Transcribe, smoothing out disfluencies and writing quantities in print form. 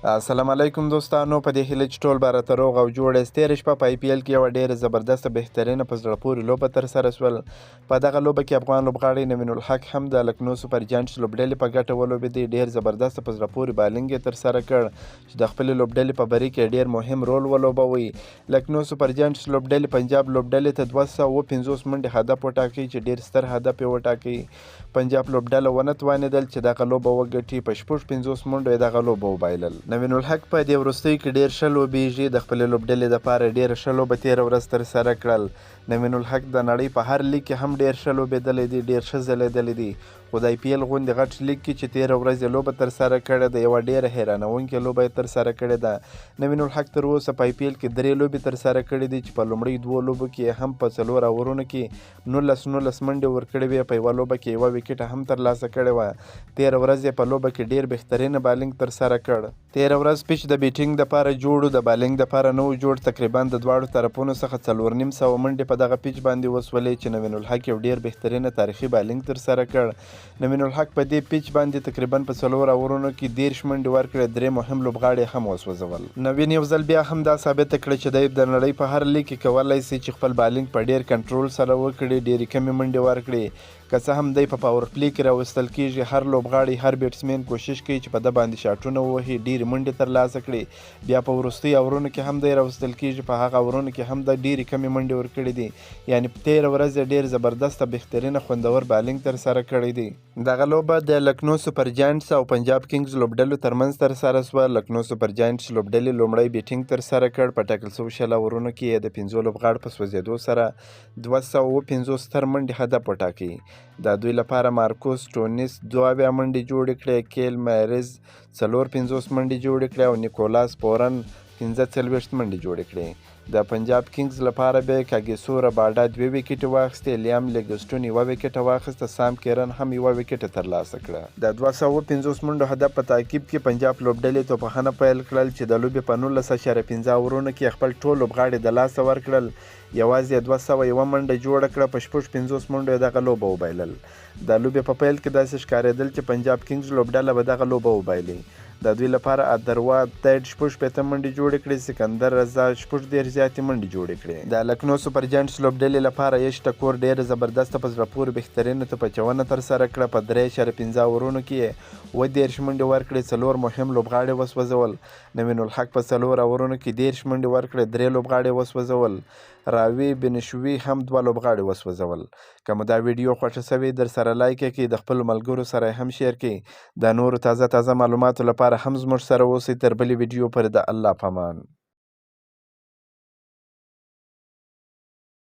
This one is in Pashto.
السلام علیکم دوستانو، په دې هیله چې ټول به راته روغ او جوړ یاست. تېره شپه په IPL کې یوه ډېره زبردسته بهترینه په زړه پورې لوبه ترسره شول. په دغه لوبه کې افغان لوبغاړی نوین الحق هم د لکنهو سوپر جاینټس لوبډلې په ګټه ولوبېدی. ډېر زبردسته په زړه پورې بالنګ یې ترسره کړ چې د خپلې لوبډلې په بری کې ډېر مهم رول ولوبوي. لکنهو سوپر جاینټس لوبډلې پنجاب لوبډلې ته 250 منډې هدف وټاکئ چې ډېر ستر هدف یې وټاکئ. پنجاب لوبډله ونه توانېدل چې دغه لوبه وګټي. په 50 منډو یې دغه لوبه وبایلل. نوین الحق په دې وروستیو کې ډېر ښه لوبیږي. د خپلې لوبډلې دپاره ډېره ښه لوبه تېره ورځ ترسره کړل. نوین الحق د نړۍ په هر لیګ کې هم ډېر ښه لوبېدلی دی، ډېر ښه ځلېدلی دی. خو د IPL غوندې غټ لیګ کې چې تېره ورځ یې لوبه ترسره کړې ده، یوه ډېره حیرانوونکې لوبه یې ترسره کړې ده. نوین الحق تر اوسه په IPL کې 3 لوبې ترسره کړې دي چې په لومړۍ 2 لوبو کې هم په 4 اورونو کې 19 منډې ورکړې وې. په یوه لوبه کې 1 ویکټه هم ترلاسه کړې وه. تېره ورځ یې په لوبه کې ډېر بهترینه بالنګ ترسره کړ. تېره ورځ پیچ د بیټینګ دپاره جوړ و، د بالنګ دپاره نه و جوړ. تقریبا د دواړو طرفونو څخه 4.5 منډې په دغه پیچ باندې وسولې چې نوین الحق یو ډېر بهترینه تاریخي بالنګ ترسره کړ. نوین الحق په دې پیچ باندې تقریبا په 4 اورونو کې 13 منډې ورکړې، 3 مهم لوبغاړي هم وسوځول. نوین یو ځل بیا هم دا ثابته کړه چې دی د نړۍ په هر لیګ کې کولی شي چې خپل بالنګ په ډېر کنټرول سره وکړي، ډېرې کمې منډې ورکړي. که څه هم دی په پاور پلی کې راوستل کېږي، هر لوبغاړی هر بیټسمین کوشش کوي چې په ده باندې شاټونه ووهي، ډېرې منډې ترلاسه کړي. بیا په وروستیو اورونو کې هم دی راوستل کېږي، په هغه اورونو کې هم د ډېرې کمې منډې ورکړي دي. یعنې په تېره ورځ یې ډېر زبردسته بهترینه خوندور بالنګ ترسره کړی دی. دغه لوبه د لکنهو سوپر جاینټس او پنجاب کینګز لوبډلو ترمنځ ترسره شوه. لکنهو سوپر جاینټس لوبډلې لومړی بیټینګ ترسره کړ. په ټاکل شوو 60 اورونو کې یې د 5 لوبغاړو په سوځېدو سره 250 ستر منډې هدف وټاکئ. د دوی لپاره مارکوس ټونیس 2 منډې جوړې کړې، کیل مایرز 54 منډې جوړې کړې او نیکولاس پورن 45 منډې جوړې کړې. د پنجاب کینګز لپاره بیا کاګیسو رباډا 2 ویکټې واخیستې، لیام لیګسټون 1 ویکټه واخیسته، سام کیرن هم 1 ویکټه ترلاسه کړه. د 250 منډو هدف په تعقیب کې پنجاب لوبډلې توپخانه پیل کړل چې د لوبې په 19.5 اورونو کې خپل ټول لوبغاړي د لاسه ورکړل. یوازې 201 منډه جوړه کړه، په 50 منډو یې دغه لوبه وبایلل. د لوبې په پیل کې داسې ښکارېدل چې پنجاب کینګز لوبډله به دغه لوبه وبایلي. د دوی لپاره ادروا تایډ 65 منډې جوړې کړې، سکندر رضا 14 زیاتې منډې جوړې کړې. د لکنهو سوپر جاینټس لوبډلې لپاره یش ټکور ډېره زبردسته په زړه پورې بهترینه توپچونه ترسره کړه. په 3.5 اورونو کې یې 30 منډې ورکړې، 4 مهم لوبغاړي وسوځول. نوین الحق په 4 اورونو کې 30 منډې ورکړې، 3 لوبغاړي وسوځول. راوي بنشوي هم 2 لوبغاړي وسوځول. که مو دا ویډیو خوښه شوې در سره لایک یې کړئ، د خپلو ملګرو سره هم شیر کړئ. د نورو تازه معلوماتو لپاره هم زموږ سره اوسئ. تر بلې ویډیو پورې د الله په امان.